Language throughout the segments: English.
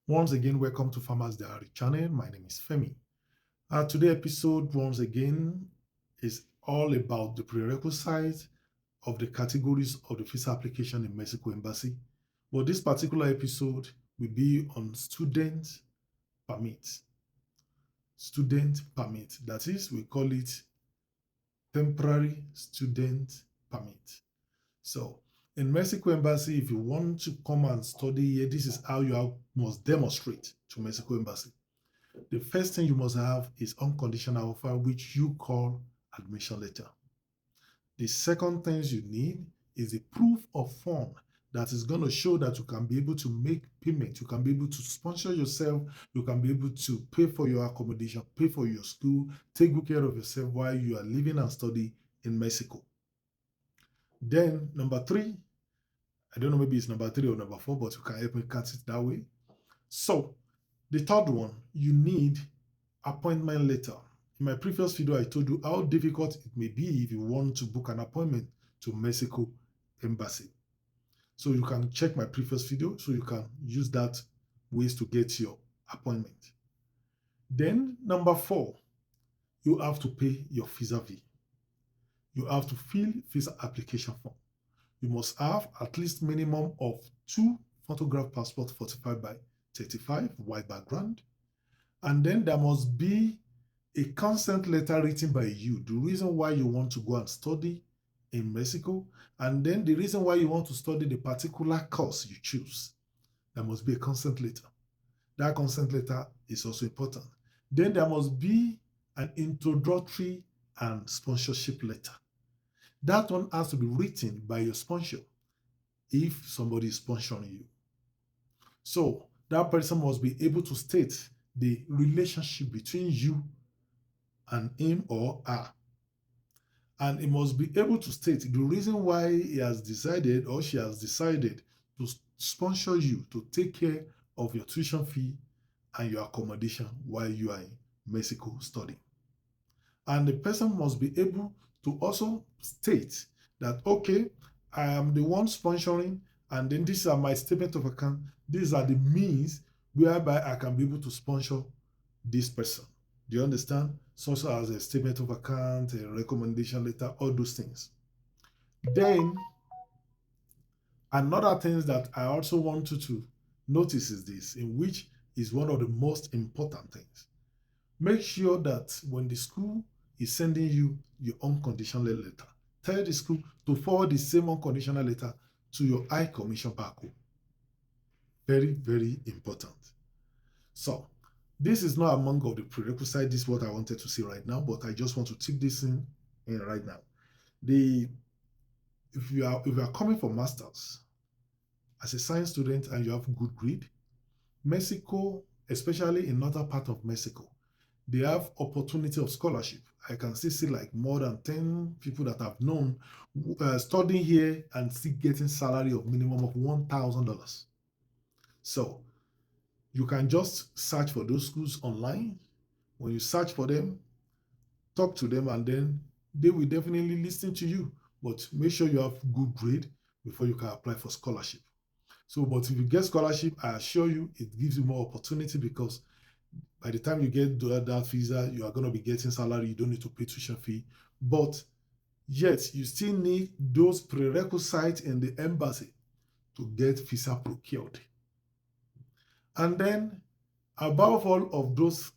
Once again, welcome to Farmers Diary channel. My name is Femi. Today episode, once again, is all about the prerequisites of the categories of the visa application in Mexico Embassy. But this particular episode will be on student permit. Student permit. That is, we call it temporary student permit. So, in Mexico Embassy, if you want to come and study here, this is how you must demonstrate to Mexico Embassy. The first thing you must have is unconditional offer, which you call admission letter. The second thing you need is a proof of fund that is going to show that you can be able to make payment, you can be able to sponsor yourself, you can be able to pay for your accommodation, pay for your school, take good care of yourself while you are living and study in Mexico. Then number three, I don't know, maybe it's number three or number four, but you can help me cut it that way. So the third one, you need appointment letter. In my previous video, I told you how difficult it may be if you want to book an appointment to Mexico Embassy. So you can check my previous video so you can use that ways to get your appointment. Then number four, you have to pay your visa fee. You have to fill visa application form. You must have at least minimum of 2 photograph passport 45 by 35 white background. And then there must be a consent letter written by you, the reason why you want to go and study in Mexico, and then the reason why you want to study the particular course you choose. There must be a consent letter. That consent letter is also important. Then there must be an introductory and sponsorship letter. That one has to be written by your sponsor if somebody is sponsoring you. So that person must be able to state the relationship between you and him or her. And he must be able to state the reason why he has decided or she has decided to sponsor you to take care of your tuition fee and your accommodation while you are in Mexico studying. And the person must be able to also state that, okay, I am the one sponsoring, and then these are my statement of account. These are the means whereby I can be able to sponsor this person. Do you understand? Such as a statement of account, a recommendation letter, all those things. Then, another thing that I also want you to notice is this, in which is one of the most important things. Make sure that when the school is sending you your unconditional letter, tell the school to forward the same unconditional letter to your High Commission back home. Very, very important. So, this is not among of the prerequisites. This is what I wanted to say right now, but I just want to take this in right now. If you are coming for masters as a science student and you have good grade, Mexico, especially in northern part of Mexico, they have opportunity of scholarship. I can still see like more than 10 people that I've known studying here and still getting salary of minimum of $1,000. So you can just search for those schools online. When you search for them, talk to them, and then they will definitely listen to you. But make sure you have good grade before you can apply for scholarship. So, but if you get scholarship, I assure you, it gives you more opportunity because by the time you get that visa, you are going to be getting salary. You don't need to pay tuition fee. But yet, you still need those prerequisites in the embassy to get visa procured. And then, above all of those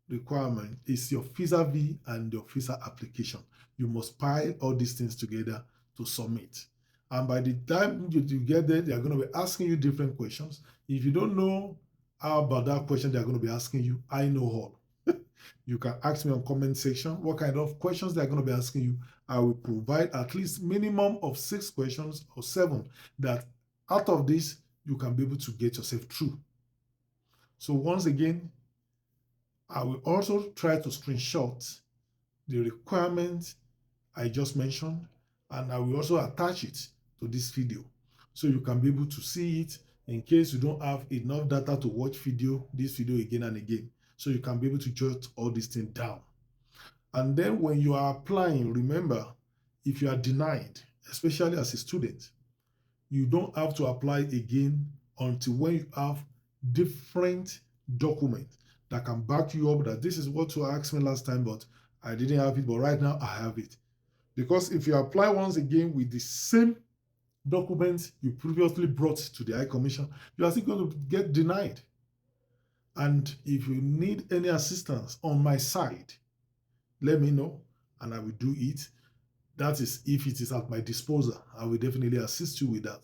requirements is your visa fee and your visa application. You must pile all these things together to submit. And by the time you get there, they are going to be asking you different questions. If you don't know how about that question they are going to be asking you, I know all. You can ask me on comment section what kind of questions they are going to be asking you. I will provide at least minimum of 6 questions or 7 that out of this, you can be able to get yourself through. So once again, I will also try to screenshot the requirements I just mentioned, and I will also attach it to this video so you can be able to see it in case you don't have enough data to watch this video again and again. So you can be able to jot all these things down. And then when you are applying, remember, if you are denied, especially as a student, you don't have to apply again until when you have different documents that can back you up that this is what you asked me last time, but I didn't have it, but right now I have it. Because if you apply once again with the same documents you previously brought to the High Commission, you are still going to get denied. And if you need any assistance on my side, let me know and I will do it. That is if it is at my disposal. I will definitely assist you with that.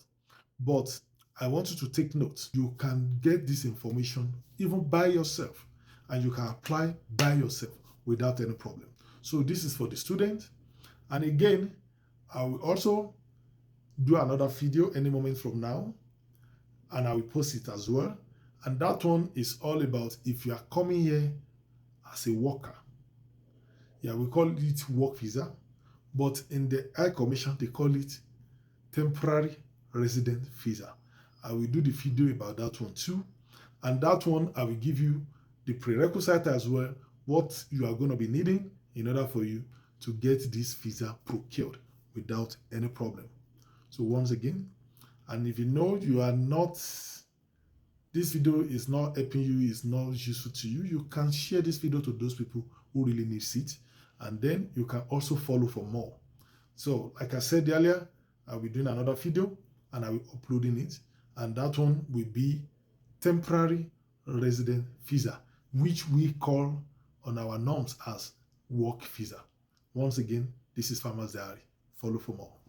But I want you to take note. You can get this information even by yourself, and you can apply by yourself without any problem. So this is for the student. And again, I will also do another video any moment from now, and I will post it as well. And that one is all about if you are coming here as a worker. Yeah, we call it work visa, but in the High Commission, they call it temporary resident visa. I will do the video about that one too. And that one, I will give you the prerequisite as well, what you are going to be needing in order for you to get this visa procured without any problem. So once again, and if you know you are not, this video is not helping you, is not useful to you, you can share this video to those people who really need it. And then you can also follow for more. So like I said earlier, I will be doing another video and I will be uploading it. And that one will be temporary resident visa, which we call on our norms as work visa. Once again, this is Farmers Diary. Follow for more.